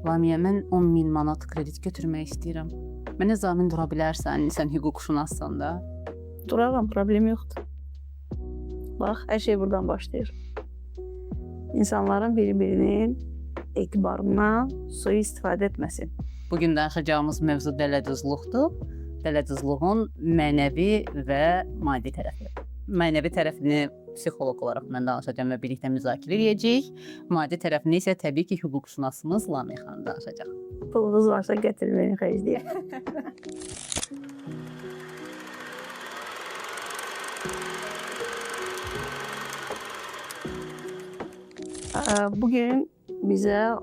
Lamiyə, mən 10.000 manat kredit götürmək istəyirəm. Mənə zamin dura bilərsən, sən hüquqşünassan da. Duraram, problem yoxdur. Bax, hər şey buradan başlayır. İnsanların bir-birinin etibarından sui-istifadə etməsi. Bugün danışacağımız mövzu dələduzluqdur. Dələduzluğun mənəvi və maddi tərəfi. Mənəvi tərəfini psixoloq olaraq mən danışacağam və birlikdə müzakirə edəcəyik. Maddi tərəfini isə təbii ki, hüquqşünasımız Lamiyə xanım danışacaq. Pulunuz varsa gətirməyin xərcliyə. Bugün bizə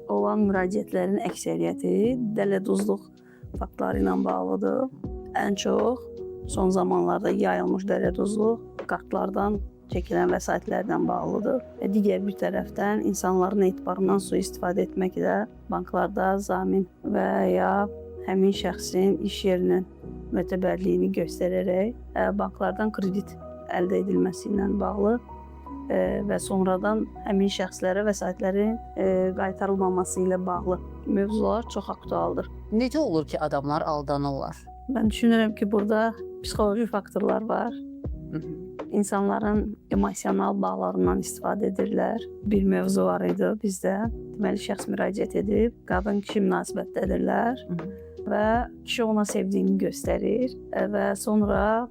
olan müraciətlərin əksəriyyəti dələduzluq faktları ilə bağlıdır. Ən çox son zamanlarda yayılmış dələduzluq kartlardan çəkilən vəsaitlərdən bağlıdır. Digər bir tərəfdən insanların etibarından sui-istifadə etməklə banklarda zamin və ya həmin şəxsin iş yerinin mötəbərliyini göstərərək banklardan kredit əldə edilməsi ilə bağlı və sonradan həmin şəxslərə vəsaitlərin qaytarılmaması ilə bağlı mövzular çox aktualdır. Necə olur ki, adamlar aldanırlar? Mən düşünürəm ki, burada psixoloji faktorlar var. İnsanların emosional bağlarından istifadə edirlər. Bir mövzu var idi bizdə. Deməli, şəxs müraciət edib, qadın-kişi münasibətdədirlər və kişi ona sevdiyini göstərir və sonra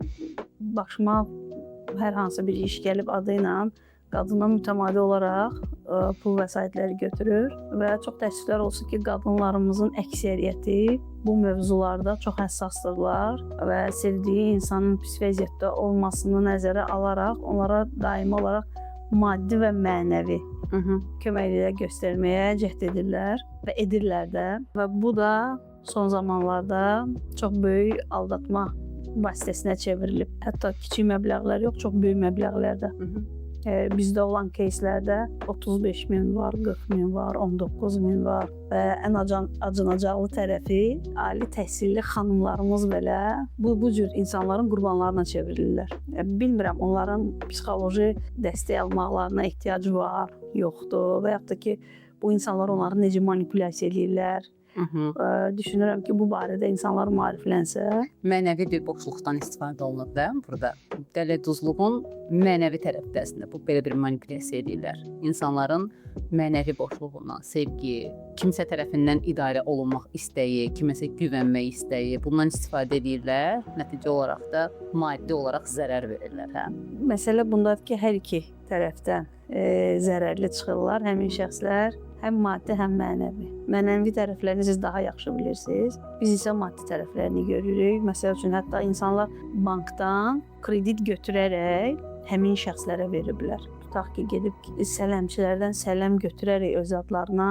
başıma hər hansı bir iş gəlib adı ilə qadından mütəmadi olaraq pul vəsaitləri götürür və çox təəssüflər olsun ki, qadınlarımızın əksəriyyəti bu mövzularda çox həssasdırlar və sevdiyi insanın pis vəziyyətdə olmasını nəzərə alaraq onlara daimi olaraq maddi və mənəvi köməklər göstərməyə cəhd edirlər və edirlər də və bu da son zamanlarda çox böyük aldatma vasitəsinə çevrilib. Hətta kiçik məbləğlər yox, çox böyük məbləğlərdə. Bizdə olan keyslərdə 35.000 var, 40.000 var, 19.000 var və ən acınacaqlı tərəfi ali təhsilli xanımlarımız belə bu cür insanların qurbanlarına çevrilirlər. Bilmirəm, onların psixoloji dəstək almaqlarına ehtiyacı var, yoxdur və yaxud da ki, bu insanlar onları necə manipulyasiya edirlər. Düşünürəm ki, bu barədə insanlar maariflənsə. Mənəvi bir boşluqdan istifadə olunur da burada. Dələduzluğun mənəvi tərəfdəsində bu belə bir manipulyasiya edirlər. İnsanların mənəvi boşluğundan, sevgi, kimsə tərəfindən idarə olunmaq istəyi, kiməsə güvənmək istəyi, bundan istifadə edirlər. Nəticə olaraq da maddi olaraq zərər verirlər. Məsələ bundadır ki, hər iki tərəfdən zərərli çıxırlar həmin şəxslər. Həm maddi, həm mənəvi. Mənəvi tərəflərini siz daha yaxşı bilirsiniz. Biz isə maddi tərəflərini görürük. Məsəl üçün, hətta insanlar bankdan kredit götürərək həmin şəxslərə veriblər. Tutaq ki, gedib sələmçilərdən sələm götürərək öz adlarına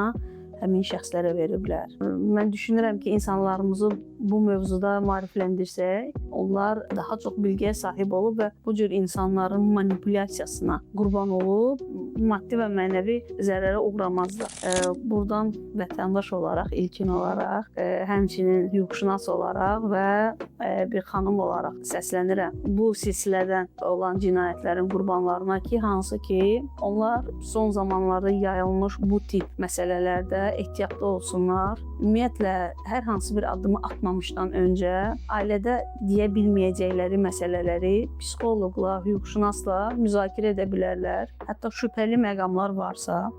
həmin şəxslərə veriblər. Mən düşünürəm ki, insanlarımızı bu mövzuda maarifləndirsək, onlar daha çox bilgiyə sahib olub və bu cür insanların manipulyasiyasına qurban olub, maddi və mənəvi zərərə uğramazlar. Buradan vətəndaş olaraq, ilkin olaraq, həmçinin hüquqşünas olaraq və bir xanım olaraq səslənirəm. Bu silsilədən olan cinayətlərin qurbanlarına ki, hansı ki, onlar son zamanlarda yayılmış bu tip məsələlərdə ehtiyatlı olsunlar. Ümumiyyətlə, hər hansı bir addımı atmamışdan öncə ailədə deyə bilməyəcəkləri məsələləri psixoloqla, hüquqşünasla müzakirə edə bilərlər. Hətta şübhəli məqamlar varsa,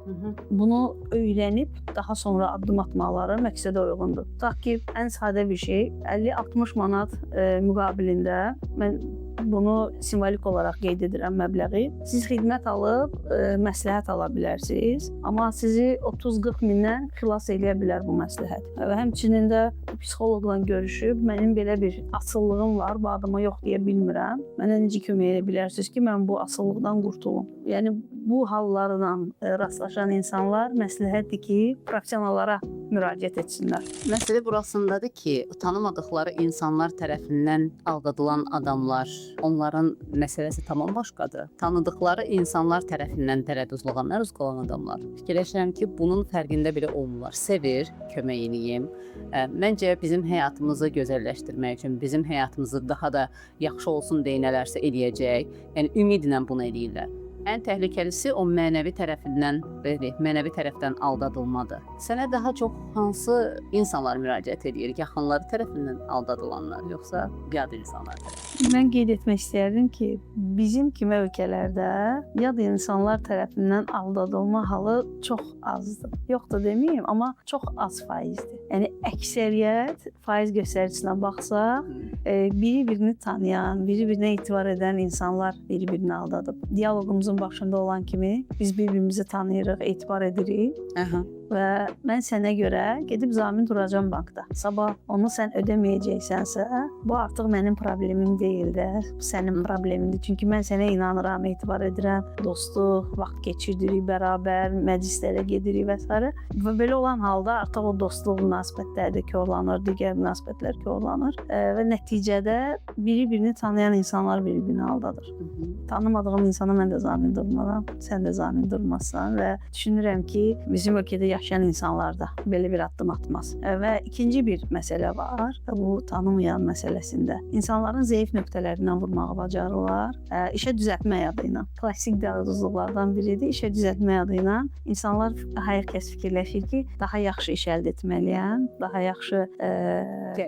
bunu öyrənib daha sonra addım atmaları məqsədə uyğundur. Tutaq ki, ən sadə bir şey, 50-60 manat müqabilində mən bunu simvolik olaraq qeyd edirəm məbləği. Siz xidmət alıb məsləhət ala bilərsiniz, amma sizi 30-40 mindən xilas eləyə bilər bu məsləhət. Və həmçinin də psixoloqla görüşüb, mənim belə bir asıllığım var, bu adama yox deyə bilmirəm. Mənə necə kömək edə bilərsiniz ki, mən bu asıllıqdan qurtulum? Yəni, bu hallarla rastlaşan insanlar məsləhətdir ki, professionallara müraciət etsinlər. Məsələ burasındadır ki, tanımadıqları insanlar tərəfindən aldadılan adamlar, onların məsələsi tamam başqadır. Tanıdıqları insanlar tərəfindən dələduzluğa məruz qalan adamlar. Fikirləşirəm ki, bunun fərqində belə olmurlar. Sevir, kömək eləyim. Məncə bizim həyatımızı gözəlləşdirmək üçün, bizim həyatımızı daha da yaxşı olsun deyə nələrsə eləyəcək. Yəni ümidlə bunu eləyirlər. Ən təhlükəlisi o mənəvi tərəfindən, belə, mənəvi tərəfdən aldadılmadır. Sənə daha çox hansı insanlar müraciət edir? Yaxınları tərəfindən aldadılanlar, yoxsa yad insanlar tərəfindən? Mən qeyd etmək istərdim ki, bizim kimi ölkələrdə yad insanlar tərəfindən aldadılma halı çox azdır. Yox da deməyim, amma çox az faizdir. Yəni əksəriyyət faiz göstəricinə baxsaq, biri-birini tanıyan, biri-birinə etibar edən insanlar biri-birini aldadıb. Dialoqumuzun başında olan kimi biz bir-birimizi tanıyırıq, etibar edirik. Və mən sənə görə gedib zamin duracam bankda. Sabah onu sən ödəməyəcəksənsə, bu artıq mənim problemim deyil də, bu sənin problemindir. Çünki mən sənə inanıram, etibar edirəm, dostluq, vaxt keçirdirik bərabər, məclislərə gedirik və s. Və belə olan halda artıq o dostluq münasibətləri də korlanır, digər münasibətlər korlanır və nəticədə biri-birini tanıyan insanlar bir-birini aldadır. Tanımadığım insana mən də zamin durmaram, sən də zamin durmazsan və düşünürəm ki, bizim ölkədə yaşayan insanlar da belə bir addım atmaz. Və ikinci bir məsələ var, bu tanımayan məsələsində. İnsanların zəif nöqtələrindən vurmağı bacarırlar. İşə düzəltmə adı ilə. Klassik dələduzluqlardan biridir. İşə düzəltmə adı ilə insanlar hər kəs fikirləşir ki, daha yaxşı iş əldə etməliyəm, daha yaxşı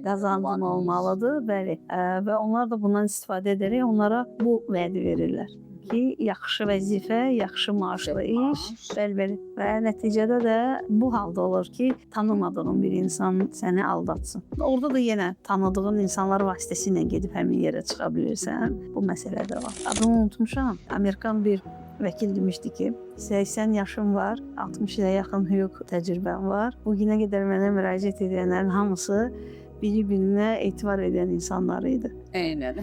qazancım olmalıdır, bəli. Və onlar da bundan istifadə edərək onlara bu vədi verirlər ki, yaxşı vəzifə, yaxşı maaşlı iş, bəli. Və nəticədə də bu halda olur ki, tanımadığın bir insan səni aldatsın. Orada da yenə tanıdığın insanlar vasitəsilə gedib həmin yerə çıxa bilirsən. Bu məsələ də var. Adını unutmuşam. Amerikan bir vəkil demişdi ki, 80 yaşım var, 60 ilə yaxın hüquq təcrübəm var. Bu günə qədər mənə müraciət edənlərin hamısı bir-birinə etibar edən insanlar idi. Eynən.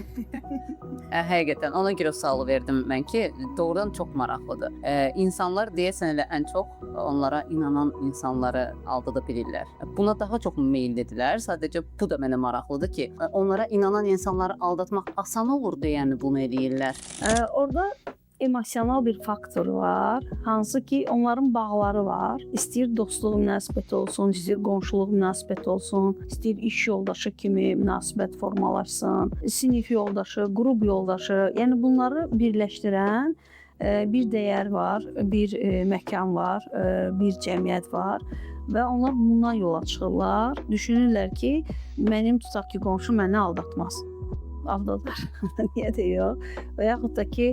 Həqiqətən ona görə sualı verdim mən ki, doğrudan çox maraqlıdır. İnsanlar deyəsən elə ən çox onlara inanan insanları aldada bilirlər. Buna daha çox meyillidirlər. Sadəcə bu da mənə maraqlıdır ki, onlara inanan insanları aldatmaq asan olur deyəni bunu eləyirlər. Orada emosional bir faktor var, hansı ki onların bağları var. İstəyir dostluq münasibəti olsun, istəyir qonşuluq münasibəti olsun, istəyir iş yoldaşı kimi münasibət formalaşsın, sinif yoldaşı, qrup yoldaşı. Yəni bunları birləşdirən bir dəyər var, bir məkan var, bir cəmiyyət var. Və onlar buna yola çıxırlar. Düşünürlər ki, mənim tutaq ki, qonşu məni aldatmaz. Aldadar. Niyə də yox? Və yaxud da ki,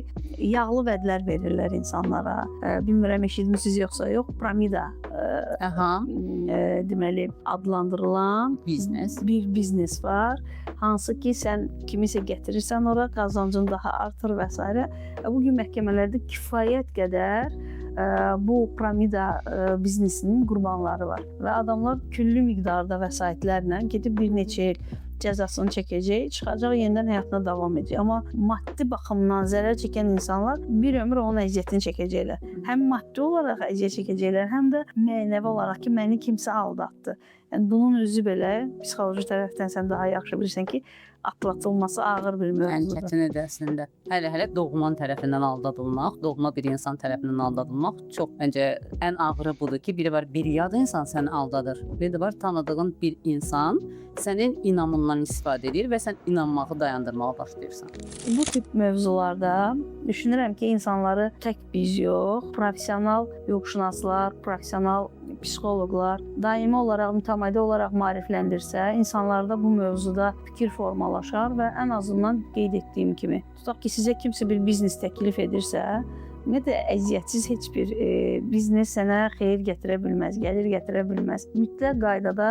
yağlı vədlər verirlər insanlara. Bilmirəm, eşitmisiniz yoxsa yox, piramida deməli adlandırılan bir biznes var. Hansı ki, sən kimisə gətirirsən ora, qazancın daha artır və s. Bu gün məhkəmələrdə kifayət qədər bu piramida biznesinin qurbanları var. Və adamlar küllü miqdarda vəsaitlərlə gedib bir neçə il cəzasını çəkəcək, çıxacaq, yenidən həyatına davam edəcək. Amma maddi baxımdan zərər çəkən insanlar bir ömür onun əziyyətini çəkəcəklər. Həm maddi olaraq əziyyət çəkəcəklər, həm də mənəvi olaraq ki, məni kimsə aldatdı. Yəni bunun özü belə psixoloji tərəfdən sən daha yaxşı bilirsən ki, atlatılması ağır bir mövzudur. Ən çətinidir əslində. Hələ doğman tərəfindən aldadılmaq, doğma bir insan tərəfindən aldadılmaq çox məncə ən ağırı budur ki, biri var bir yad insan səni aldadır. Bir də var tanıdığın bir insan sənin inamından istifadə edir və sən inanmağı dayandırmağa başlayırsan. Bu tip mövzularda düşünürəm ki, insanları tək biz yox, professional hüquqşünaslar, professional psixoloqlar daimi olaraq, mütəmadi olaraq maarifləndirsə, insanlarda bu mövzuda fikir formalaşar və ən azından qeyd etdiyim kimi, tutaq ki, sizə kimsə bir biznes təklif edirsə, ümumiyyətlə əziyyətsiz heç bir biznes sənə xeyir gətirə bilməz, gəlir gətirə bilməz. Mütləq qaydada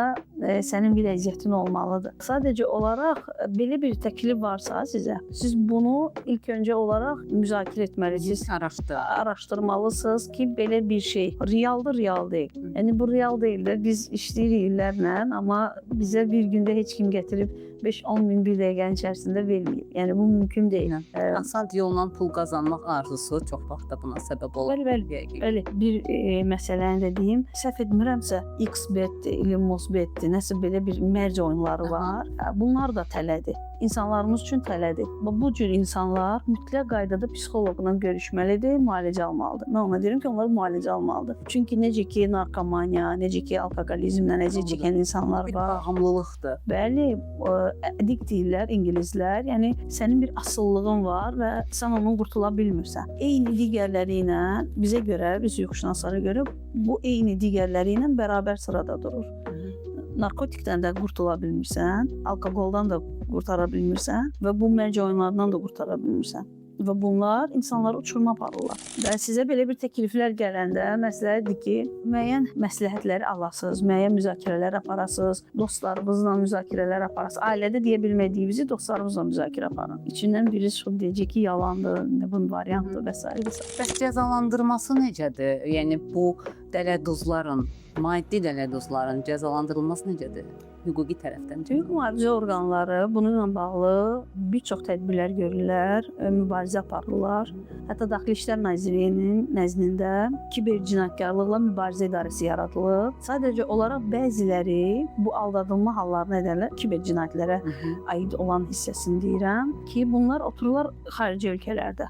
sənin bir əziyyətin olmalıdır. Sadəcə olaraq belə bir təklif varsa sizə, siz bunu ilk öncə olaraq müzakirə etməlisiniz, araşdırmalısınız ki, belə bir şey realdır, real deyil. Yəni bu real deyildir. Biz işləyirik illərlə, amma bizə bir gündə heç kim gətirib 5-10 min bir dəqiqənin içərisində verməyib. Yəni bu mümkün deyil. Asant yolla pul qazanmaq arzusu çox vaxt da buna səbəb olur. Bəli. Bir məsələni də deyim. Səhv etmirəmsə, XBet-dir, Elon Musk-dir, tələdir, nəsə belə bir mərc oyunları var. Bunlar da tələdir. İnsanlarımız üçün tələdir. Bu cür insanlar mütləq qaydada psixoloqla görüşməlidir, müalicə almalıdır. Mən ona deyirəm ki, onlar müalicə almalıdır. Çünki necə ki narkomaniya, necə ki alkoqolizmlə necə çəkən insanlar Bir var. bağımlılıqdır. Bəli, addict deyirlər ingilislər. Yəni sənin bir asıllığın var və sən ondan qurtula bilmirsən. Eyni digərləri ilə bizə görə, biz hüquqşünaslara görə bu eyni digərləri ilə bərabər sırada durur. Narkotikdən də qurtula bilmirsən, alkoqoldan da qurtara bilmirsən və bu mərc oyunlarından da qurtara bilmirsən. Və bunlar insanları uçuruma aparırlar. Və sizə belə bir təkliflər gələndə məsləhətdir ki, müəyyən məsləhətləri alasınız, müəyyən müzakirələr aparasınız, dostlarınızla müzakirələr aparasınız. Ailədə deyə bilmədiyinizi dostlarınızla müzakirə aparın. İçindən biri çıxıb deyəcək ki, yalandır, bu variantdır və s. Bəs cəzalandırması necədir? Yəni bu dələduzların, maddi dələduzların cəzalandırılması necədir? Hüquqi tərəfdən. Hüquq mühafizə orqanları bununla bağlı bir çox tədbirlər görürlər, mübarizə aparırlar. Hətta Daxili İşlər Nazirliyinin nəzdində kiber cinayətkarlıqla mübarizə idarəsi yaradılıb. Sadəcə olaraq bəziləri bu aldadılma hallarını edərlər, kiber cinayətlərə aid olan hissəsini deyirəm ki, bunlar otururlar xarici ölkələrdə.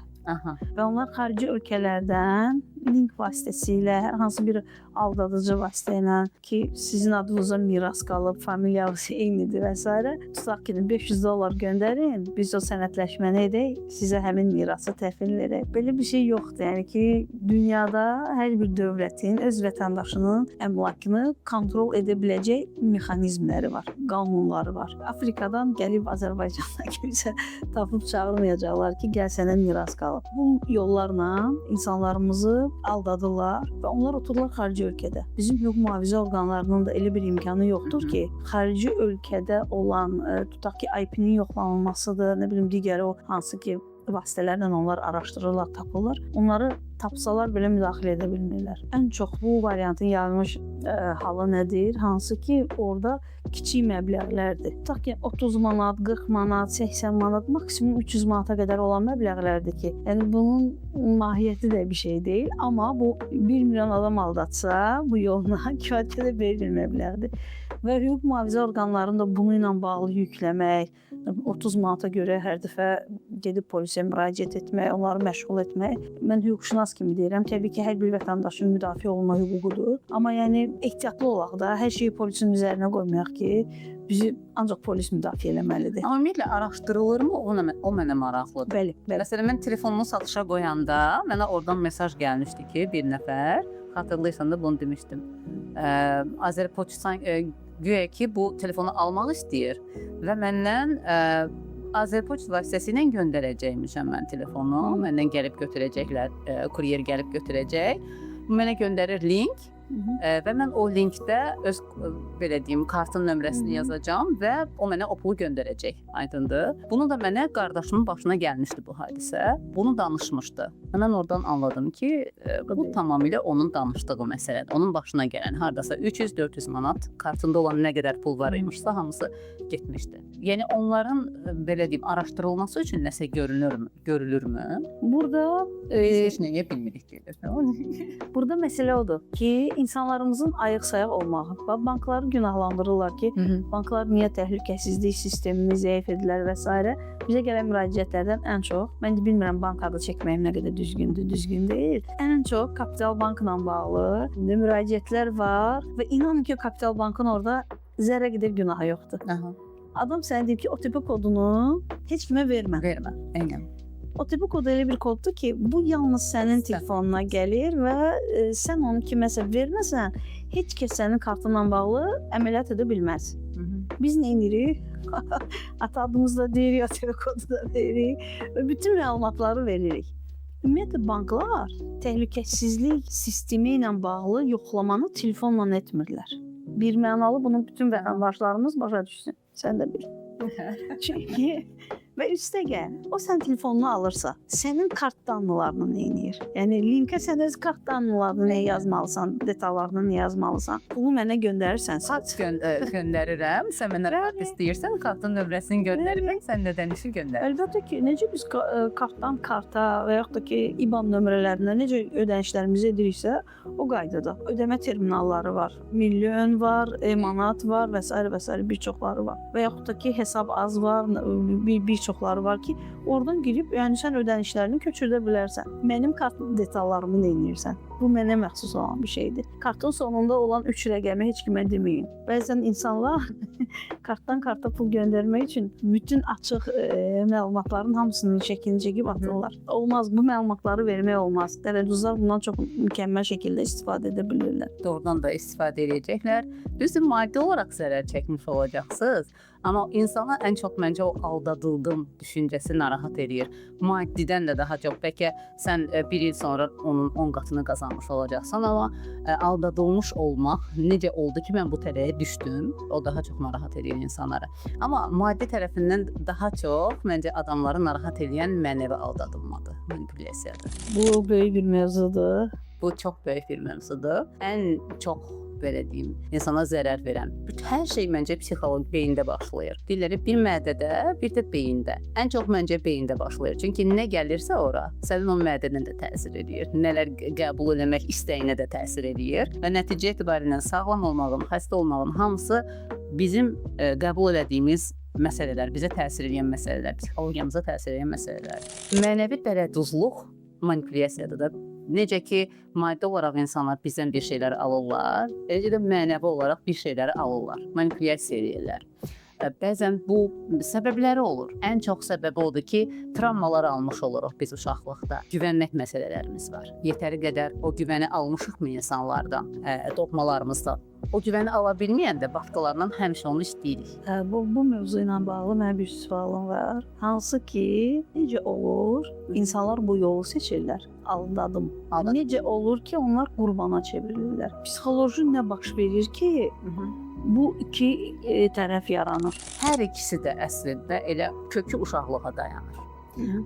Və onlar xarici ölkələrdən link vasitəsilə, hər hansı bir aldadıcı vasitə ilə ki, sizin adınıza miras qalıb, familiyanız eynidir və s. Tutaq ki, $500 göndərin, biz o sənədləşməni edək, sizə həmin mirası təhvil edək. Belə bir şey yoxdur. Yəni ki, dünyada hər bir dövlətin öz vətəndaşının əmlakını kontrol edə biləcək mexanizmləri var, qanunları var. Afrikadan gəlib Azərbaycana kimsə tapıb çağırmayacaqlar ki, gəl sənə miras qalıb. Bu yollarla insanlarımızı aldadırlar və onlar otururlar xarici ölkədə. Bizim hüquq mühafizə orqanlarının da elə bir imkanı yoxdur ki, xarici ölkədə olan, tutaq ki, IP-nin yoxlanılmasıdır, nə bilim digər o hansı ki vasitələrlə onlar araşdırırlar, tapırlar. Onları tapsalar belə müdaxilə edə bilmirlər. Ən çox bu variantın yayılmış halı nədir? Hansı ki, orada kiçik məbləğlərdir. Tutaq ki, 30 manat, 40 manat, 80 manat, maksimum 300 manata qədər olan məbləğlərdir ki, yəni bunun mahiyyəti də bir şey deyil, amma bu 1 milyon adam aldatsa, bu yolla kifayət qədər böyük bir məbləğdir. Və hüquq mühafizə orqanlarının da bunu ilə bağlı yükləmək, 30 manata görə hər dəfə gedib polisə müraciət etmək, onları məşğul etmək. Mən hüquqşünas kimi deyirəm, təbii ki, hər bir vətəndaşın müdafiə olma hüququdur. Amma yəni ehtiyatlı olaq da, hər şeyi polisin üzərinə qoymayaq ki, bizi ancaq polis müdafiə eləməlidir. Amma ümumiyyətlə araşdırılırmı? O mənə maraqlıdır. Bəli, bəli. Məsələn, mən telefonumu satışa qoyanda mənə oradan mesaj gəlmişdi ki, bir nəfər, xatırlayırsan da bunu demişdim. Azərpoçtdan güya ki, bu telefonu almaq istəyir və məndən Azərpoçt vasitəsilə göndərəcəkmişəm mən telefonu. Məndən gəlib götürəcəklər, kuryer gəlib götürəcək. Mənə göndərir link. Və mən o linkdə öz belə deyim, kartın nömrəsini yazacağam və o mənə o pulu göndərəcək. Aydındır? Bunu da mənə qardaşımın başına gəlmişdi bu hadisə. Bunu danışmışdı. Mən oradan anladım ki, bu tamamilə onun danışdığı məsələdir. Onun başına gələn hardasa 300-400 manat kartında olan nə qədər pul var imişsə hamısı getmişdi. Yəni onların belə deyim, araşdırılması üçün nəsə görülürmü? Burada Biz heç nəyə bilmirik deyirlər. Burada məsələ odur ki, insanlarımızın ayıq-sayıq olmağı. Bankları günahlandırırlar ki, banklar niyə təhlükəsizlik sistemini zəif edirlər və s. Bizə gələn müraciətlərdən ən çox, mən də bilmirəm bank adı çəkməyim nə qədər düzgündür, düzgün deyil. Ən çox Kapital Bankla bağlı müraciətlər var və inanın ki, Kapital Bankın orada zərrə qədər günahı yoxdur. Adam sənə deyir ki, OTP kodunu heç kimə vermə. Vermə, eynən. OTP kodu elə bir koddur ki, bu yalnız sənin telefonuna gəlir və sən onu kiməsə verməsən, heç kəs sənin kartınla bağlı əməliyyat edə bilməz. Biz nə edirik? Ata adımızı da deyirik, OTP kodu da deyirik və bütün məlumatları veririk. Ümumiyyətlə, banklar təhlükəsizlik sistemi ilə bağlı yoxlamanı telefonla etmirlər. Bir mənalı bunu bütün vətəndaşlarımız başa düşsün. Sən də bil. Çünki Və üstəgəl, o sən telefonunu alırsa, sənin kart danlılarını nə edir? Yəni linkə sən öz kart danlılarını nə yazmalısan, detallarını nə yazmalısan? Bunu mənə göndərirsən. Göndərirəm. Sən mənə kart istəyirsən, kartın nömrəsini göndərirəm, sən də dənişi göndər. Əlbəttə ki, necə biz kartdan karta və yaxud da ki, IBAN nömrələrinə necə ödənişlərimizi ediriksə, o qaydada. Ödəmə terminalları var, milyon var, manat var və s. bir çoxları var. Və yaxud da ki, hesab az var, bir çoxları var ki, oradan girib, yəni sən ödənişlərini köçürdə bilərsən. Mənim kart detallarımı nə edirsən? Bu mənə məxsus olan bir şeydir. Kartın sonunda olan 3 rəqəmi heç kimə deməyin. Bəzən insanlar kartdan karta pul göndərmək üçün bütün açıq məlumatların hamısını şəklini çəkib atırlar. Olmaz, bu məlumatları vermək olmaz. Dələduzlar bundan çox mükəmməl şəkildə istifadə edə bilirlər. Doğrudan da istifadə edəcəklər. Düzdür, maddi olaraq zərər çəkmiş olacaqsınız. Amma insana ən çox məncə o aldadıldım düşüncəsi narahat edir. Maddidən də daha çox. Bəlkə sən bir il sonra onun 10 qatını qazanmış olacaqsan, amma aldadılmış olmaq, necə oldu ki, mən bu tələyə düşdüm, o daha çox narahat edir insanları. Amma maddi tərəfindən daha çox məncə adamları narahat edən mənəvi aldadılmadır, manipulyasiyadır. Bu böyük bir mövzudur. Bu çox böyük bir mövzudur. Ən çox belə deyim, insana zərər verən. Hər şey məncə psixoloji beyində başlayır. Deyirlər bir mədədə, bir də beyində. Ən çox məncə beyində başlayır. Çünki nə gəlirsə ora, sənin o mədədən də təsir edir. Nələr qəbul etmək istəyinə də təsir edir və nəticə etibarilə sağlam olmağın, xəstə olmağın hamısı bizim qəbul etdiyimiz məsələlər, bizə təsir edən məsələlər, psixologiyamıza təsir edən məsələlər. Mənəvi dələduzluq manipulyasiyadır da. Necə ki, maddi olaraq insanlar bizdən bir şeyləri alırlar, eləcə də mənəvi olaraq bir şeyləri alırlar, manipulyasiya edirlər. Bəzən bu səbəbləri olur. Ən çox səbəbi odur ki, travmalar almış oluruq biz uşaqlıqda. Güvənmək məsələlərimiz var. Yetəri qədər o güvəni almışıqmı insanlardan, doğmalarımızdan? O güvəni ala bilməyəndə başqalarından həmişə onu istəyirik. Bu mövzu ilə bağlı mənim bir sualım var. Hansı ki, necə olur insanlar bu yolu seçirlər? Aldadım. Necə olur ki, onlar qurbana çevrilirlər? Psixoloji nə baş verir ki, bu iki tərəf yaranır? Hər ikisi də əslində elə kökü uşaqlığa dayanır.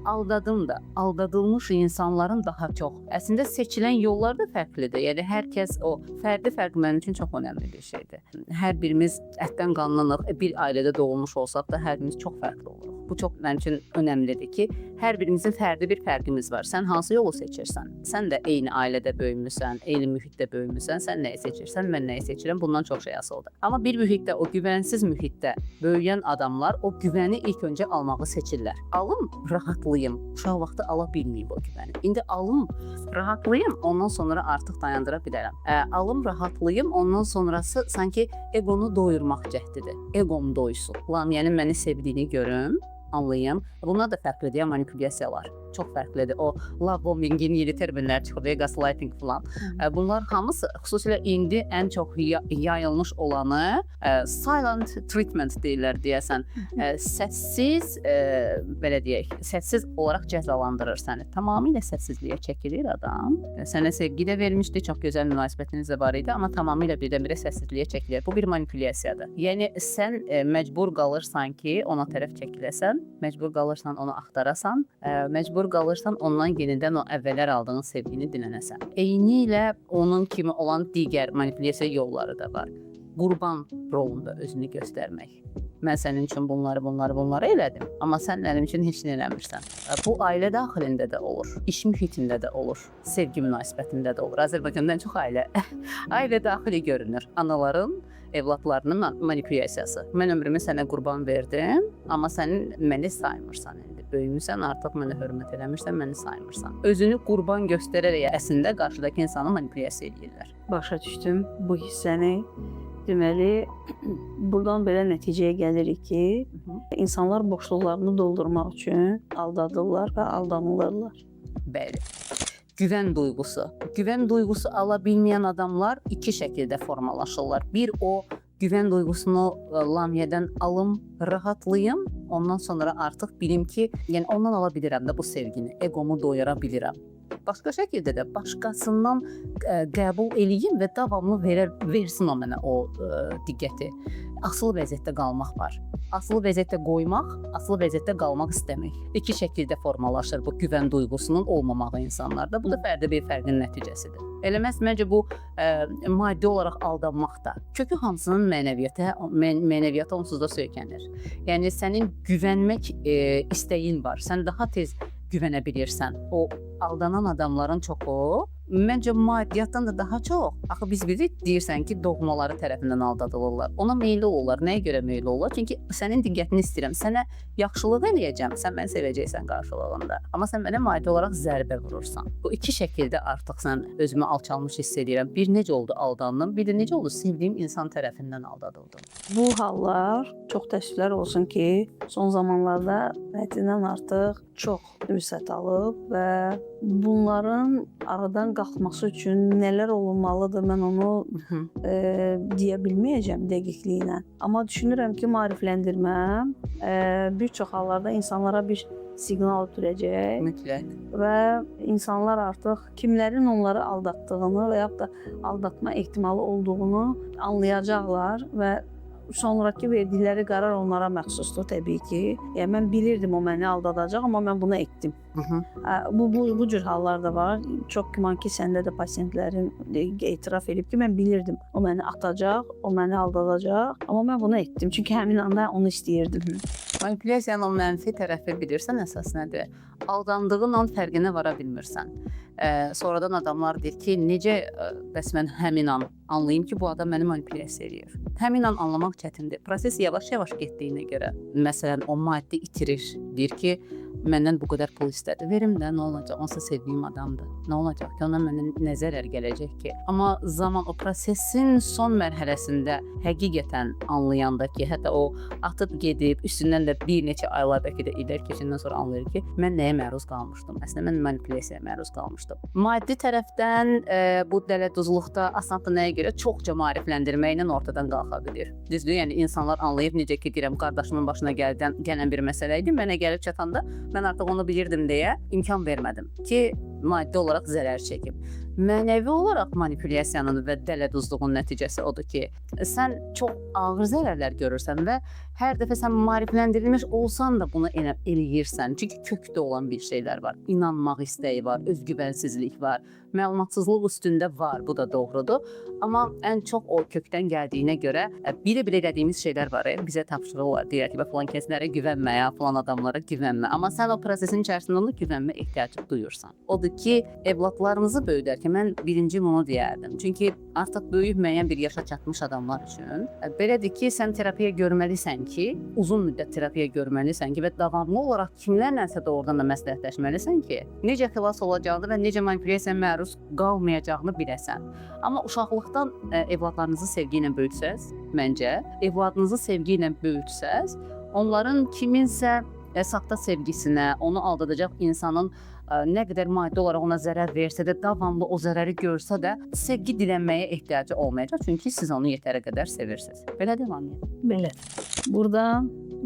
Aldadım da, aldadılmış insanların daha çox. Əslində seçilən yollar da fərqlidir. Yəni hər kəs o fərqli mənim üçün çox önəmli bir şeydir. Hər birimiz ətdən qanlanıq, bir ailədə doğulmuş olsaq da hər birimiz çox fərqli oluruq. Bu çox mənim üçün önəmlidir ki, hər birimizin fərqli bir fərqimiz var. Sən hansı yolu seçirsən? Sən də eyni ailədə böyümüsən, eyni mühitdə böyümüsən, sən nəyi seçirsən, mən nəyi seçirəm, bundan çox şey asılıdır. Amma bir mühitdə, o güvənsiz mühitdə böyüyən adamlar o güvəni ilk öncə almağı seçirlər. Alım, rahatlıyım. Uşaq vaxtı ala bilməyib o güvəni. İndi alım, rahatlıyım, ondan sonra artıq dayandıra bilərəm. Alım, rahatlıyım, ondan sonrası sanki egonu doyurmaq cəhdidir. Egom doysun. Lamiyənin məni sevdiyini görüm, anlayım. Bunlar da fərqlidir, manipulyasiyalar. Çox fərqlidir. O love bombingin yeni terminlər çıxır, gaslighting falan. Bunlar hamısı xüsusilə indi ən çox yayılmış olanı silent treatment deyirlər deyəsən. Səssiz, belə deyək, səssiz olaraq cəzalandırır səni. Tamamilə səssizliyə çəkilir adam. Sənə sevgi də vermişdi, çox gözəl münasibətiniz də var idi, amma tamamilə birdən-birə səssizliyə çəkilir. Bu bir manipulyasiyadır. Yəni sən məcbur qalırsan ki, ona tərəf çəkiləsən, məcbur qalırsan onu axtarasan, məcbur qalırsan ondan yenidən o əvvəllər aldığın sevgini dinənəsən. Eynilə onun kimi olan digər manipulyasiya yolları da var. Qurban rolunda özünü göstərmək. Mən sənin üçün bunları elədim, amma sən mənim üçün heç nə eləmirsən. Bu ailə daxilində də olur, iş mühitində də olur, sevgi münasibətində də olur. Azərbaycanda ən çox ailə daxili görünür. Anaların evladlarının manipulyasiyası. Mən ömrümü sənə qurban verdim, amma sən məni saymırsan indi. Böyümüsən, artıq mənə hörmət eləmirsən, məni saymırsan. Özünü qurban göstərərək əslində qarşıdakı insanı manipulyasiya edirlər. Başa düşdüm bu hissəni. Deməli, buradan belə nəticəyə gəlirik ki, insanlar boşluqlarını doldurmaq üçün aldadırlar və aldanılırlar. Bəli. Güvən duyğusu. Güvən duyğusu ala bilməyən adamlar iki şəkildə formalaşırlar. Bir, o güvən duyğusunu lamiyədən alım, rahatlıyım. Ondan sonra artıq bilim ki, yəni ondan ala bilirəm də bu sevgini, egomu doyura bilirəm. Başqa şəkildə də başqasından qəbul eləyin və davamlı versin o mənə o diqqəti. Asılı vəziyyətdə qalmaq var. Asılı vəziyyətdə qoymaq, asılı vəziyyətdə qalmaq istəmək. İki şəkildə formalaşır bu güvən duyğusunun olmamağı insanlarda. Bu da fərdi bir fərqin nəticəsidir. Eləməz məncə bu maddi olaraq aldanmaq da. Kökü hamısının mənəviyyata onsuz da söykənir. Yəni sənin güvənmək istəyin var. Sən daha tez güvənə bilirsən. O aldanan adamların çoxu məncə maddiyyatdan da daha çox. Axı biz bilirik, deyirsən ki, doğmaları tərəfindən aldadılırlar. Ona meyilli olurlar. Nəyə görə meyilli olurlar? Çünki sənin diqqətini istəyirəm. Sənə yaxşılıq eləyəcəm. Sən məni sevəcəksən qarşılığında. Amma sən mənə maddi olaraq zərbə vurursan. Bu iki şəkildə artıq sən özümü alçalmış hiss edirəm. Bir necə oldu aldandım, bir də necə oldu sevdiyim insan tərəfindən aldadıldım. Bu hallar çox təəssüflər olsun ki, son zamanlarda həddindən artıq çox vüsət alıb və bunların aradan qalxması üçün nələr olunmalıdır, mən onu deyə bilməyəcəm dəqiqliklə. Amma düşünürəm ki, maarifləndirmə bir çox hallarda insanlara bir siqnal ötürəcək. Mütləq. Və insanlar artıq kimlərin onları aldatdığını və yaxud da aldatma ehtimalı olduğunu anlayacaqlar və sonraki verdikləri qərar onlara məxsusdur təbii ki. Yəni mən bilirdim o məni aldadacaq, amma mən bunu etdim. Bu cür hallar da var. Çox güman ki, səndə də pasientlərin etiraf edib ki, mən bilirdim o məni atacaq, o məni aldadacaq, amma mən bunu etdim. Çünki həmin anda onu istəyirdim. Manipulyasiyanın o mənfi tərəfi bilirsən əsas nədir? Aldandığın an fərqinə vara bilmirsən. Sonradan adamlar deyir ki, necə bəs mən həmin an anlayım ki, bu adam məni manipulyasiya edir. Həmin an anlamaq çətindir. Proses yavaş-yavaş getdiyinə görə, məsələn, o maddi itirir. Deyir ki, məndən bu qədər pul istədi. Verim də, nə olacaq? Onsa sevdiyim adamdır. Nə olacaq ki, ona mənə nə zərər gələcək ki? Amma zaman o prosesin son mərhələsində həqiqətən anlayanda ki, hətta o atıb gedib, üstündən də bir neçə aylar, bəlkə də illər keçəndən sonra anlayır ki, mən nəyə məruz qalmışdım? Əslində mən manipulyasiyaya məruz qalmışdım. Maddi tərəfdən bu dələduzluqda asanlıqda nəyə görə çoxca maarifləndirməklə ortadan qalxa bilir. Düzdür? Yəni insanlar anlayıb, necə ki, deyirəm, qardaşımın başına gələn bir məsələ idi. Mənə gəlib çatanda mən artıq onu bilirdim deyə imkan vermədim ki, maddi olaraq zərər çəkib. Mənəvi olaraq manipulyasiyanın və dələduzluğun nəticəsi odur ki, sən çox ağır zərərlər görürsən və hər dəfə sən maarifləndirilmiş olsan da bunu eləyirsən. Çünki kökdə olan bir şeylər var. İnanmaq istəyi var, özgüvənsizlik var, məlumatsızlıq üstündə var, bu da doğrudur. Amma ən çox o kökdən gəldiyinə görə bilə-bilə elədiyimiz şeylər var. Bizə tapşırırlar, deyir ki, falan kəslərə güvənmə, falan adamlara güvənmə. Amma sən o prosesin içərisində onu güvənmə ehtiyacı duyursan. Odur ki, evladlarımızı böyüdərkən mən birinci bunu deyərdim. Çünki artıq böyük müəyyən bir yaşa çatmış adamlar üçün belədir ki, sən terapiya görməlisən ki, uzun müddət terapiya görməlisən ki və davamlı olaraq kimlərlənsə də oradan da məsləhətləşməlisən ki, necə xilas olacağını və necə manipulyasiyaya məruz qalmayacağını biləsən. Amma uşaqlıqdan evladlarınızı sevgi ilə böyütsəz, məncə, evladınızı sevgi ilə böyütsəz, onların kiminsə saxta sevgisinə, onu aldadacaq insanın nə qədər maddi olaraq ona zərər versə də, davamlı o zərəri görsə də sevgi dilənməyə ehtiyacı olmayacaq. Çünki siz onu yetərə qədər sevirsiniz. Belə devam edin. Belədir. Burada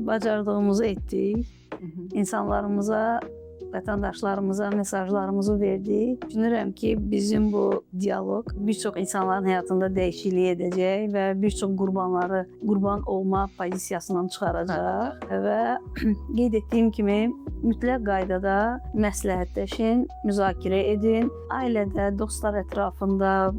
bacardığımızı etdik. İnsanlarımıza, vətəndaşlarımıza mesajlarımızı verdik. Düşünürəm ki, bizim bu dialoq bir çox insanların həyatında dəyişiklik edəcək və bir çox qurbanları qurban olma pozisiyasından çıxaracaq və qeyd etdiyim kimi mütləq qaydada məsləhətləşin, müzakirə edin. Ailədə, dostlar ətrafında,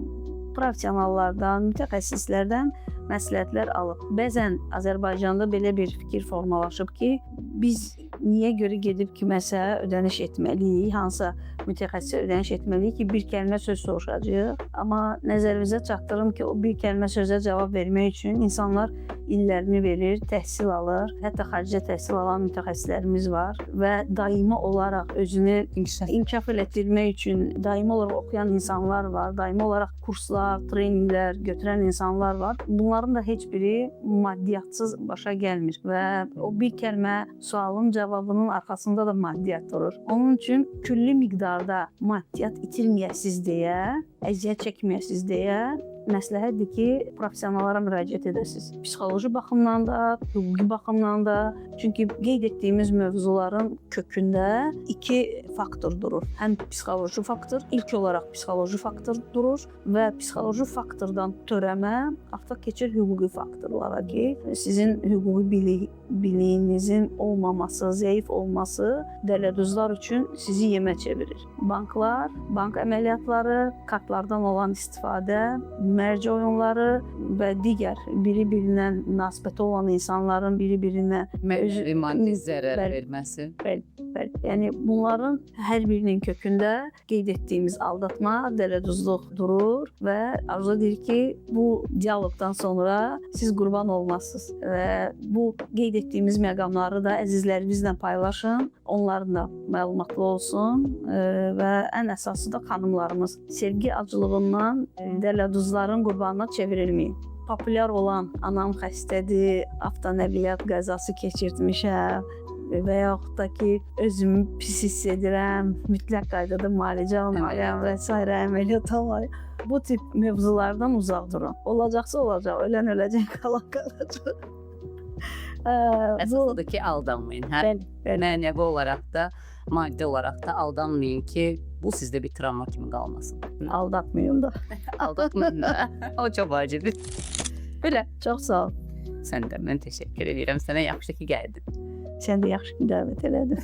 professionallardan, mütəxəssislərdən məsləhətlər alıb. Bəzən Azərbaycanda belə bir fikir formalaşıb ki, biz niyə görə gedib kiməsə ödəniş etməliyik, hansısa mütəxəssisə ödəniş etməliyik ki, bir kəlmə söz soruşacağıq. Amma nəzərinizə çatdırım ki, o bir kəlmə sözə cavab vermək üçün insanlar illərini verir, təhsil alır, hətta xaricdə təhsil alan mütəxəssislərimiz var və daimi olaraq özünü inkişaf etdirmək üçün daimi olaraq oxuyan insanlar var, daimi olaraq kurslar, treninqlər götürən insanlar var. Bunların da heç biri maddiyatsız başa gəlmir və o bir kəlmə sualın cavabının arxasında da maddiyyat durur. Onun üçün külli miqdarda maddiyyat itirməyəsiz deyə, əziyyət çəkməyəsiz deyə məsləhətdir ki, professionallara müraciət edəsiniz. Psixoloji baxımdan da, hüquqi baxımdan da. Çünki qeyd etdiyimiz mövzuların kökündə iki faktor durur. Həm psixoloji faktor, ilk olaraq psixoloji faktor durur və psixoloji faktordan törəmə artıq keçir hüquqi faktorlara ki, sizin hüquqi biliyinizin olmaması, zəif olması dələduzlar üçün sizi yemə çevirir. Banklar, bank əməliyyatları, kartlardan olan istifadə, mərc oyunları və digər biri-birinə münasibəti olan insanların biri-birinə maddi zərər verməsi. Bəli. Yəni bunların hər birinin kökündə qeyd etdiyimiz aldatma, dələduzluq durur və arzu edir ki, bu dialoqdan sonra siz qurban olmasınız və bu qeyd etdiyimiz məqamları da əzizlərimizlə paylaşın, onların da məlumatlı olsun və ən əsası da xanımlarımız sevgi acılığından dələduzların qurbanına çevrilməyin. Populyar olan anam xəstədir, avtonəqliyyat qəzası keçirtmişəm və yaxud da ki, özümü pis hiss edirəm, mütləq qaydada müalicə almalıyam və s. əməliyyat almalıyam. Bu tip mövzulardan uzaq durun. Olacaqsa olacaq, ölən öləcək, qalan qalacaq. Əsasıdır ki, aldanmayın. Mənəvi olaraq da, maddi olaraq da aldanmayın ki, bu sizdə bir travma kimi qalmasın. Aldatmayın da. Aldatmayın da. O çox vacibdir. Belə, çox sağ ol. Sən də mən təşəkkür edirəm. Sənə yaxşı ki, gəldin. Sən də yaxşı ki, dəvət elədin.